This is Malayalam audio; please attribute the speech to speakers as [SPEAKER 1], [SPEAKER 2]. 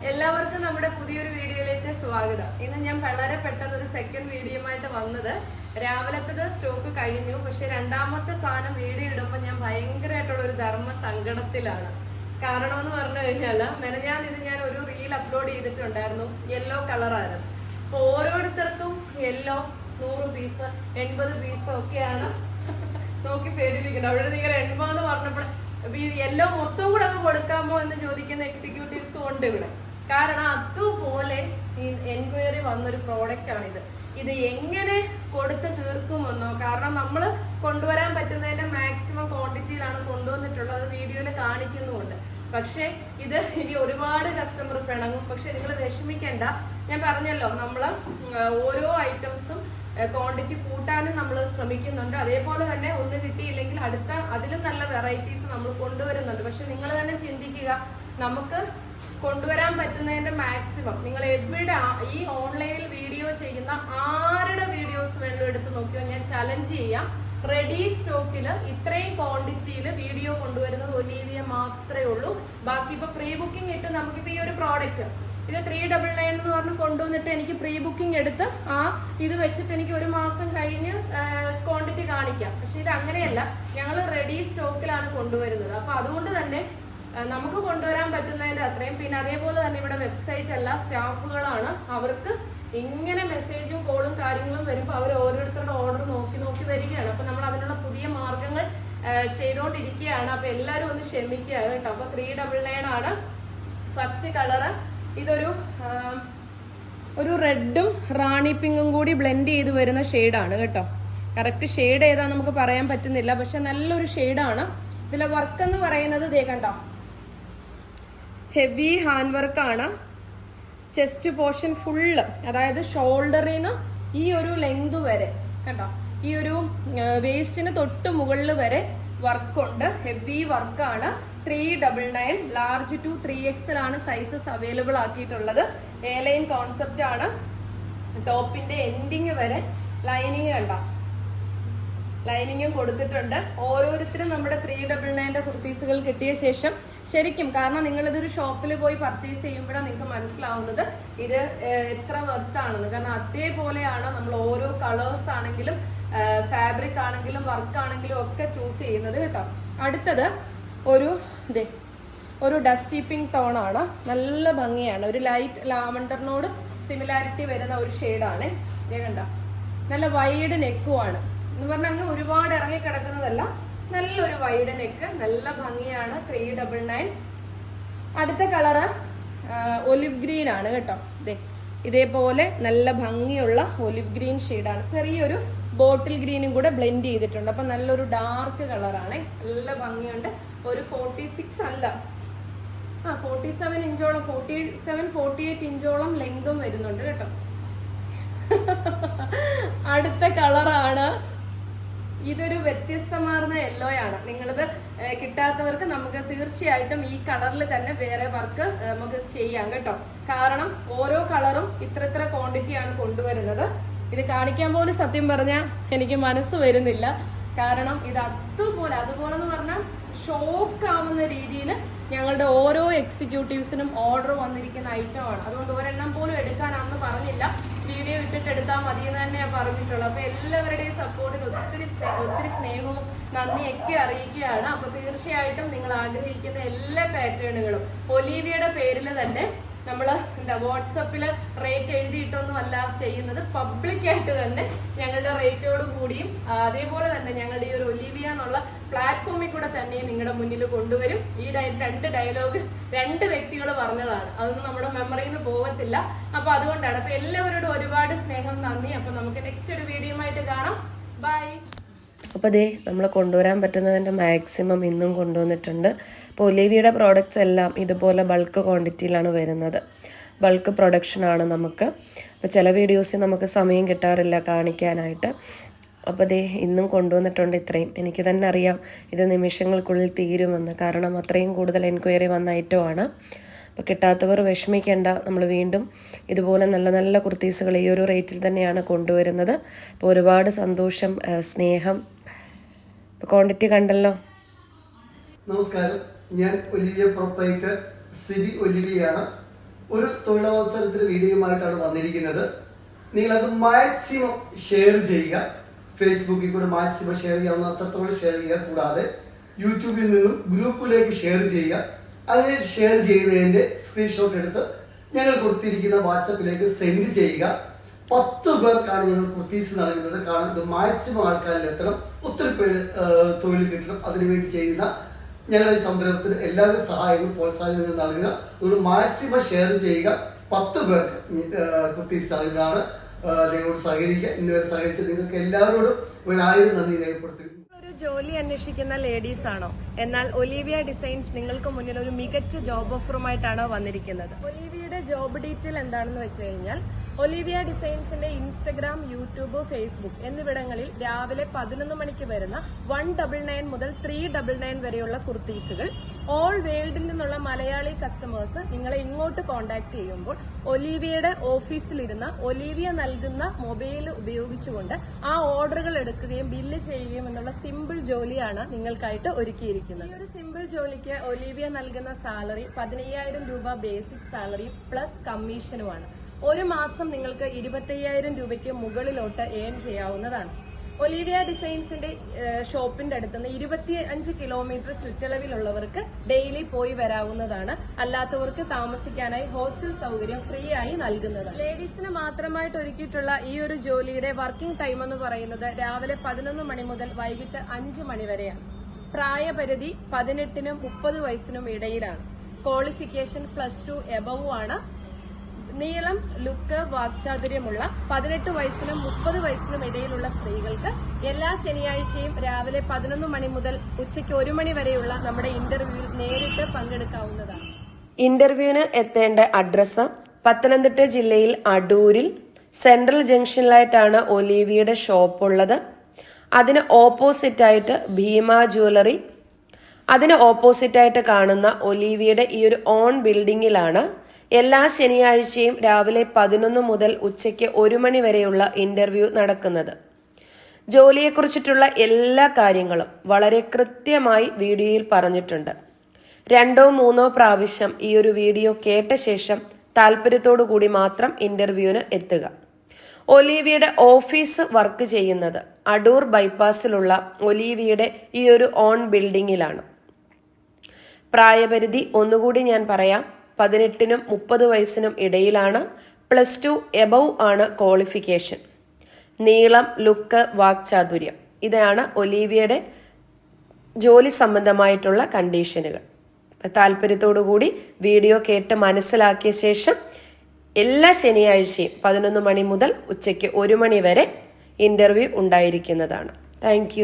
[SPEAKER 1] എല്ലാവർക്കും നമ്മുടെ പുതിയൊരു വീഡിയോയിലേക്ക് സ്വാഗതം. ഇന്ന് ഞാൻ വളരെ പെട്ടെന്ന് ഒരു സെക്കൻഡ് വീഡിയോയുമായിട്ട് വന്നത്. രാവിലത്തത് സ്റ്റോക്ക് കഴിഞ്ഞു, പക്ഷെ രണ്ടാമത്തെ സാധനം വീഡിയോ ഇടുമ്പോൾ ഞാൻ ഭയങ്കരമായിട്ടുള്ള ഒരു ധർമ്മ സങ്കടത്തിലാണ്. കാരണം എന്ന് പറഞ്ഞു കഴിഞ്ഞാൽ ഞാൻ ഒരു റീൽ അപ്ലോഡ് ചെയ്തിട്ടുണ്ടായിരുന്നു. യെല്ലോ കളറായിരുന്നു. അപ്പൊ ഓരോരുത്തർക്കും യെല്ലോ 100 പീസ് 80 പീസ് ഒക്കെയാണ് നോക്കി പേടിപ്പിക്കുന്നത്. അവിടെ നിങ്ങൾ 80 എന്ന് പറഞ്ഞപ്പോൾ യെല്ലോ മൊത്തം കൂടെ അങ്ങ് കൊടുക്കാമോ എന്ന് ചോദിക്കുന്ന എക്സിക്യൂട്ടീവ്സും ഉണ്ട് ഇവിടെ. കാരണം അതുപോലെ ഈ എൻക്വയറി വന്നൊരു പ്രോഡക്റ്റ് ആണിത്. ഇത് എങ്ങനെ കൊടുത്ത് തീർക്കുമെന്നോ, കാരണം നമ്മൾ കൊണ്ടുവരാൻ പറ്റുന്നതിന്റെ മാക്സിമം ക്വാണ്ടിറ്റിയിലാണ് കൊണ്ടുവന്നിട്ടുള്ളത്. അത് വീഡിയോയിൽ കാണിക്കുന്നുമുണ്ട്. പക്ഷെ ഇത് ഇനി ഒരുപാട് കസ്റ്റമർ പിണങ്ങും. പക്ഷെ നിങ്ങൾ വിഷമിക്കേണ്ട. ഞാൻ പറഞ്ഞല്ലോ, നമ്മൾ ഓരോ ഐറ്റംസും ക്വാണ്ടിറ്റി കൂട്ടാനും നമ്മൾ ശ്രമിക്കുന്നുണ്ട്. അതേപോലെ തന്നെ ഒന്ന് കിട്ടിയില്ലെങ്കിൽ അടുത്ത അതിലും നല്ല വെറൈറ്റീസ് നമ്മൾ കൊണ്ടുവരുന്നുണ്ട്. പക്ഷെ നിങ്ങൾ തന്നെ ചിന്തിക്കുക, നമുക്ക് കൊണ്ടുവരാൻ പറ്റുന്നതിന്റെ മാക്സിമം നിങ്ങൾ എവിടെ ഈ ഓൺലൈനിൽ വീഡിയോ ചെയ്യുന്ന ആരുടെ വീഡിയോസ് വേണമെങ്കിലും എടുത്ത് നോക്കിയോ, ഞാൻ ചലഞ്ച് ചെയ്യാം. റെഡി സ്റ്റോക്കിൽ ഇത്രയും ക്വാണ്ടിറ്റിയിൽ വീഡിയോ കൊണ്ടുവരുന്നത് ഒലീവിയ മാത്രമേ ഉള്ളൂ. ബാക്കി ഇപ്പൊ പ്രീ ബുക്കിംഗ് ഇട്ട് നമുക്കിപ്പോ ഈ ഒരു പ്രോഡക്റ്റ് ഇത് 399 എന്ന് പറഞ്ഞ് കൊണ്ടുവന്നിട്ട് എനിക്ക് പ്രീ ബുക്കിംഗ് എടുത്ത് ഇത് വെച്ചിട്ട് എനിക്ക് ഒരു മാസം കഴിഞ്ഞ് ക്വാണ്ടിറ്റി കാണിക്കാം. പക്ഷെ ഇത് അങ്ങനെയല്ല, ഞങ്ങൾ റെഡി സ്റ്റോക്കിലാണ് കൊണ്ടുവരുന്നത്. അപ്പൊ അതുകൊണ്ട് തന്നെ നമുക്ക് കൊണ്ടുവരാൻ പറ്റുന്നതിന്റെ അത്രയും. പിന്നെ അതേപോലെ തന്നെ ഇവിടെ വെബ്സൈറ്റ് അല്ല, സ്റ്റാഫുകളാണ്. അവർക്ക് ഇങ്ങനെ മെസ്സേജും കോളും കാര്യങ്ങളും വരുമ്പോൾ അവർ ഓരോരുത്തരുടെ ഓർഡർ നോക്കി വരികയാണ്. അപ്പൊ നമ്മൾ അതിനുള്ള പുതിയ മാർഗങ്ങൾ ചെയ്തുകൊണ്ടിരിക്കുകയാണ്. അപ്പൊ എല്ലാവരും ഒന്ന് ക്ഷമിക്കുക കേട്ടോ. അപ്പൊ 399 ആണ് ഫസ്റ്റ് കളറ്. ഇതൊരു റെഡും റാണി പിങ്കും കൂടി ബ്ലെൻഡ് ചെയ്ത് വരുന്ന ഷെയ്ഡാണ് കേട്ടോ. കറക്റ്റ് ഷെയ്ഡ് ഏതാ നമുക്ക് പറയാൻ പറ്റുന്നില്ല, പക്ഷെ നല്ലൊരു ഷെയ്ഡാണ്. ഇതിലെ വർക്ക് എന്ന് പറയുന്നത് ദേ കണ്ടോ, ഹെവി ഹാൻഡ് വർക്കാണ്. ചെസ്റ്റ് പോർഷൻ ഫുള്ള്, അതായത് ഷോൾഡറിൽ നിന്ന് ഈ ഒരു ലെങ്ത് വരെ കണ്ടോ, ഈ ഒരു വേസ്റ്റിന് തൊട്ട് മുകളിൽ വരെ വർക്കുണ്ട്. ഹെവി വർക്കാണ്. 399 ലാർജ് ടു 3XL ആണ് സൈസസ് അവൈലബിൾ ആക്കിയിട്ടുള്ളത്. എ ലൈൻ കോൺസെപ്റ്റ് ആണ്. ടോപ്പിന്റെ എൻഡിങ് വരെ ലൈനിങ് കണ്ടോ, ലൈനിങ്ങും കൊടുത്തിട്ടുണ്ട്. ഓരോരുത്തരും നമ്മുടെ 399 കുർത്തീസുകൾ കിട്ടിയ ശേഷം ശരിക്കും, കാരണം നിങ്ങൾ ഇതൊരു ഷോപ്പിൽ പോയി പർച്ചേസ് ചെയ്യുമ്പോഴാണ് നിങ്ങൾക്ക് മനസ്സിലാവുന്നത് ഇത് എത്ര വർത്താണെന്ന്. കാരണം അതേപോലെയാണ് നമ്മൾ ഓരോ കളേഴ്സ് ആണെങ്കിലും ഫാബ്രിക് ആണെങ്കിലും വർക്ക് ആണെങ്കിലും ഒക്കെ ചൂസ് ചെയ്യുന്നത് കേട്ടോ. അടുത്തത് ഒരു ഡസ്റ്റി പിങ്ക് ടോൺ ആണ്. നല്ല ഭംഗിയാണ്. ഒരു ലൈറ്റ് ലാവണ്ടറിനോട് സിമിലാരിറ്റി വരുന്ന ഒരു ഷെയ്ഡാണ്. കണ്ട, നല്ല വൈഡ് നെക്കുമാണ് എന്ന് പറഞ്ഞാൽ അങ്ങ് ഒരുപാട് ഇറങ്ങി കിടക്കുന്നതല്ല, നല്ലൊരു വൈഡ് നെക്ക്, നല്ല ഭംഗിയാണ്. 399. അടുത്ത കളറ് ഒലിവ് ഗ്രീൻ ആണ് കേട്ടോ. ഇതേപോലെ നല്ല ഭംഗിയുള്ള ഒലിവ് ഗ്രീൻ ഷെയ്ഡാണ്. ചെറിയൊരു ബോട്ടിൽ ഗ്രീനും കൂടെ ബ്ലെൻഡ് ചെയ്തിട്ടുണ്ട്. അപ്പൊ നല്ലൊരു ഡാർക്ക് കളറാണ്, നല്ല ഭംഗിയുണ്ട്. ഒരു 46 അല്ല, 47 ഇഞ്ചോളം 48 ഇഞ്ചോളം ലെങ്തും വരുന്നുണ്ട് കേട്ടോ. അടുത്ത കളറാണ്, ഇതൊരു വ്യത്യസ്തമാർന്ന യെല്ലോയാണ്. നിങ്ങളിത് കിട്ടാത്തവർക്ക് നമുക്ക് തീർച്ചയായിട്ടും ഈ കളറിൽ തന്നെ വേറെ വർക്ക് നമുക്ക് ചെയ്യാം കേട്ടോ. കാരണം ഓരോ കളറും ഇത്ര ക്വാണ്ടിറ്റിയാണ് കൊണ്ടുവരുന്നത്. ഇത് കാണിക്കാൻ പോലും സത്യം പറഞ്ഞാൽ എനിക്ക് മനസ്സ് വരുന്നില്ല. കാരണം ഇത് അതുപോലെ എന്ന് പറഞ്ഞാൽ ഷോക്കാവുന്ന രീതിയിൽ ഞങ്ങളുടെ ഓരോ എക്സിക്യൂട്ടീവ്സിനും ഓർഡർ വന്നിരിക്കുന്ന ഐറ്റമാണ്. അതുകൊണ്ട് ഒരെണ്ണം പോലും എടുക്കാൻ അന്ന് പറഞ്ഞില്ല, വീഡിയോ ഇട്ടിട്ട് എടുത്താൽ മതി എന്ന് തന്നെ ഞാൻ പറഞ്ഞിട്ടുള്ളൂ. അപ്പൊ എല്ലാവരുടെയും സപ്പോർട്ടിന് ഒത്തിരി സ്നേഹവും നന്ദിയൊക്കെ അറിയിക്കുകയാണ്. അപ്പൊ തീർച്ചയായിട്ടും നിങ്ങൾ ആഗ്രഹിക്കുന്ന എല്ലാ പാറ്റേണുകളും ഒലീവിയയുടെ പേരിൽ തന്നെ നമ്മൾ വാട്സപ്പിൽ റേറ്റ് എഴുതിയിട്ടൊന്നും അല്ല ചെയ്യുന്നത്, പബ്ലിക്കായിട്ട് തന്നെ ഞങ്ങളുടെ റേറ്റോട് കൂടിയും അതേപോലെ തന്നെ ഞങ്ങളുടെ ഈ ഒരു ഒലീവിയ എന്നുള്ള പ്ലാറ്റ്ഫോമിൽ കൂടെ തന്നെ നിങ്ങളുടെ മുന്നിൽ കൊണ്ടുവരും. ഈ 2 ഡയലോഗ് 2 വ്യക്തികൾ പറഞ്ഞതാണ്, അതൊന്നും നമ്മുടെ മെമ്മറിയിൽ നിന്ന് പോകത്തില്ല. അപ്പൊ അതുകൊണ്ടാണ്. അപ്പൊ എല്ലാവരോടും ഒരുപാട് സ്നേഹം, നന്ദി. അപ്പൊ നമുക്ക് നെക്സ്റ്റ് ഒരു വീഡിയോ ആയിട്ട് കാണാം. ബൈ.
[SPEAKER 2] അപ്പോൾ നമ്മൾ കൊണ്ടുവരാൻ പറ്റുന്നതിൻ്റെ മാക്സിമം ഇന്നും കൊണ്ടുവന്നിട്ടുണ്ട്. അപ്പോൾ ഒലീവിയുടെ പ്രോഡക്റ്റ്സ് എല്ലാം ഇതുപോലെ ബൾക്ക് ക്വാണ്ടിറ്റിയിലാണ് വരുന്നത്. ബൾക്ക് പ്രൊഡക്ഷനാണ് നമുക്ക്. അപ്പോൾ ചില വീഡിയോസിൽ നമുക്ക് സമയം കിട്ടാറില്ല കാണിക്കാനായിട്ട്. അപ്പോൾ ഇന്നും കൊണ്ടുവന്നിട്ടുണ്ട് ഇത്രയും. എനിക്ക് തന്നെ അറിയാം ഇത് നിമിഷങ്ങൾക്കുള്ളിൽ തീരുമെന്ന്, കാരണം അത്രയും കൂടുതൽ എൻക്വയറി വന്ന ഐറ്റമാണ്. അപ്പോൾ കിട്ടാത്തവർ വിഷമിക്കേണ്ട, നമ്മൾ വീണ്ടും ഇതുപോലെ നല്ല നല്ല കുർത്തീസുകൾ ഈ ഒരു റേറ്റിൽ തന്നെയാണ് കൊണ്ടുവരുന്നത്. അപ്പോൾ ഒരുപാട് സന്തോഷം, സ്നേഹം. ക്വാണ്ടിറ്റി കണ്ടല്ലോ.
[SPEAKER 3] നമസ്കാരം, ഞാൻ ഒലിവിയ പ്രൊപ്പറേറ്റർ സിബി ഒലിവിയാണ്. ഒരു തൊഴിലവസരത്തിന് വീഡിയോയുമായിട്ടാണ് വന്നിരിക്കുന്നത്. നിങ്ങളത് മാക്സിമം ഷെയർ ചെയ്യുക. ഫേസ്ബുക്കിൽ കൂടെ മാക്സിമം ഷെയർ ചെയ്യാവുന്ന അത്രത്തോളം ഷെയർ ചെയ്യുക. കൂടാതെ യൂട്യൂബിൽ നിന്നും ഗ്രൂപ്പിലേക്ക് ഷെയർ ചെയ്യുക. അങ്ങനെ ഷെയർ ചെയ്തതിൻ്റെ സ്ക്രീൻഷോട്ട് എടുത്ത് ഞങ്ങൾ കൊടുത്തിരിക്കുന്ന വാട്സപ്പിലേക്ക് സെൻഡ് ചെയ്യുക. 10 പേർക്കാണ് ഞങ്ങൾ കുർത്തീസ് നൽകുന്നത്. കാരണം ഇത് മാക്സിമം ആൾക്കാരിൽ എത്തണം, ഒത്തിരി പേര് തൊഴിൽ കിട്ടണം. അതിനുവേണ്ടി ചെയ്യുന്ന ഞങ്ങളുടെ ഈ സംരംഭത്തിന് എല്ലാവരും സഹായങ്ങളും പ്രോത്സാഹനങ്ങളും നൽകുക. ഒരു മാക്സിമം ഷെയർ ചെയ്യുക. 10 പേർക്ക് കുർത്തീസ് നൽകുന്നതാണ്. നിങ്ങളോട് സഹകരിക്കുക. ഇന്നുവരെ സഹകരിച്ച നിങ്ങൾക്ക് എല്ലാവരോടും 1000 നന്ദി രേഖപ്പെടുത്തുക.
[SPEAKER 1] ജോലി അന്വേഷിക്കുന്ന ലേഡീസ് ആണോ? എന്നാൽ ഒലീവിയ ഡിസൈൻസ് നിങ്ങൾക്ക് മുന്നിൽ ഒരു മികച്ച ജോബ് ഓഫറുമായിട്ടാണ് വന്നിരിക്കുന്നത്. ഒലീവിയയുടെ ജോബ് ഡീറ്റെയിൽ എന്താണെന്ന് വെച്ച് കഴിഞ്ഞാൽ, ഒലീവിയ ഡിസൈൻസിന്റെ ഇൻസ്റ്റഗ്രാം, യൂട്യൂബ്, ഫേസ്ബുക്ക് എന്നിവിടങ്ങളിൽ രാവിലെ 11 മണിക്ക് വരുന്ന 199 മുതൽ 399 വരെയുള്ള കുർത്തീസുകൾ ഓൾ വേൾഡിൽ നിന്നുള്ള മലയാളി കസ്റ്റമേഴ്സ് നിങ്ങളെ ഇങ്ങോട്ട് കോൺടാക്ട് ചെയ്യുമ്പോൾ ഒലീവിയയുടെ ഓഫീസിലിരുന്ന് ഒലീവിയ നൽകുന്ന മൊബൈൽ ഉപയോഗിച്ചുകൊണ്ട് ആ ഓർഡറുകൾ എടുക്കുകയും ബില്ല് ചെയ്യുകയും എന്നുള്ള സിമ്പിൾ ജോലിയാണ് നിങ്ങൾക്കായിട്ട് ഒരുക്കിയിരിക്കുന്നത്. ഈ ഒരു സിമ്പിൾ ജോലിക്ക് ഒലീവിയ നൽകുന്ന സാലറി 15,000 രൂപ ബേസിക് സാലറി പ്ലസ് കമ്മീഷനുമാണ്. ഒരു മാസം നിങ്ങൾക്ക് 25,000 രൂപയ്ക്ക് മുകളിലോട്ട് ഏൺ ചെയ്യാവുന്നതാണ്. ഒലീവിയ ഡിസൈൻസിന്റെ ഷോപ്പിന്റെ അടുത്തുനിന്ന് 25 കിലോമീറ്റർ ചുറ്റളവിലുള്ളവർക്ക് ഡെയിലി പോയി വരാവുന്നതാണ്. അല്ലാത്തവർക്ക് താമസിക്കാനായി ഹോസ്റ്റൽ സൗകര്യം ഫ്രീ ആയി നൽകുന്നതാണ്. ലേഡീസിന് മാത്രമായിട്ട് ഒരുക്കിയിട്ടുള്ള ഈ ഒരു ജോലിയുടെ വർക്കിംഗ് ടൈം എന്ന് പറയുന്നത് രാവിലെ 11 മണി മുതൽ വൈകിട്ട് 5 മണി വരെയാണ്. പ്രായപരിധി 18-നും 30 വയസ്സിനും ഇടയിലാണ്. ക്വാളിഫിക്കേഷൻ +2 എബവ് ആണ്. നീളം, ലുക്ക്, വാക്ചാതുര്യമുള്ള 18 വയസ്സിനും 30 വയസ്സിനും ഇടയിലുള്ള സ്ത്രീകൾക്ക് എല്ലാ ശനിയാഴ്ചയും രാവിലെ 11 മണി മുതൽ ഉച്ചയ്ക്ക് 1 മണി വരെയുള്ള നമ്മുടെ ഇന്റർവ്യൂവിൽ നേരിട്ട് പങ്കെടുക്കാവുന്നതാണ്.
[SPEAKER 2] ഇന്റർവ്യൂവിന് എത്തേണ്ട അഡ്രസ്സ് പത്തനംതിട്ട ജില്ലയിൽ അടൂരിൽ സെൻട്രൽ ജംഗ്ഷനിലായിട്ടാണ് ഒലീവിയയുടെ ഷോപ്പ് ഉള്ളത്. അതിന് ഓപ്പോസിറ്റായിട്ട് ഭീമ ജ്വല്ലറി, അതിന് ഓപ്പോസിറ്റായിട്ട് കാണുന്ന ഒലീവിയയുടെ ഈ ഒരു ഓൺ ബിൽഡിങ്ങിലാണ് എല്ലാ ശനിയാഴ്ചയും രാവിലെ 11 മുതൽ ഉച്ചയ്ക്ക് 1 മണി വരെയുള്ള ഇന്റർവ്യൂ നടക്കുന്നത്. ജോലിയെക്കുറിച്ചിട്ടുള്ള എല്ലാ കാര്യങ്ങളും വളരെ കൃത്യമായി വീഡിയോയിൽ പറഞ്ഞിട്ടുണ്ട്. 2-3 പ്രാവശ്യം ഈ ഒരു വീഡിയോ കേട്ട ശേഷം താല്പര്യത്തോടു കൂടി മാത്രം ഇന്റർവ്യൂവിന് എത്തുക. ഒലീവിയയുടെ ഓഫീസ് വർക്ക് ചെയ്യുന്നത് അടൂർ ബൈപ്പാസിലുള്ള ഒലീവിയയുടെ ഈ ഒരു ഓൺ ബിൽഡിങ്ങിലാണ്. പ്രായപരിധി ഒന്നുകൂടി ഞാൻ പറയാം, 18-നും 30 വയസ്സിനും ഇടയിലാണ്. +2 എബവ് ആണ് ക്വാളിഫിക്കേഷൻ. നീളം, ലുക്ക്, വാക്ചാതുര്യം, ഇതാണ് ഒലീവിയയുടെ ജോലി സംബന്ധമായിട്ടുള്ള കണ്ടീഷനുകൾ. താല്പര്യത്തോടു കൂടി വീഡിയോ കേട്ട് മനസ്സിലാക്കിയ ശേഷം എല്ലാ ശനിയാഴ്ചയും 11 മണി മുതൽ ഉച്ചയ്ക്ക് 1 മണി വരെ ഇന്റർവ്യൂ ഉണ്ടായിരിക്കുന്നതാണ്. താങ്ക്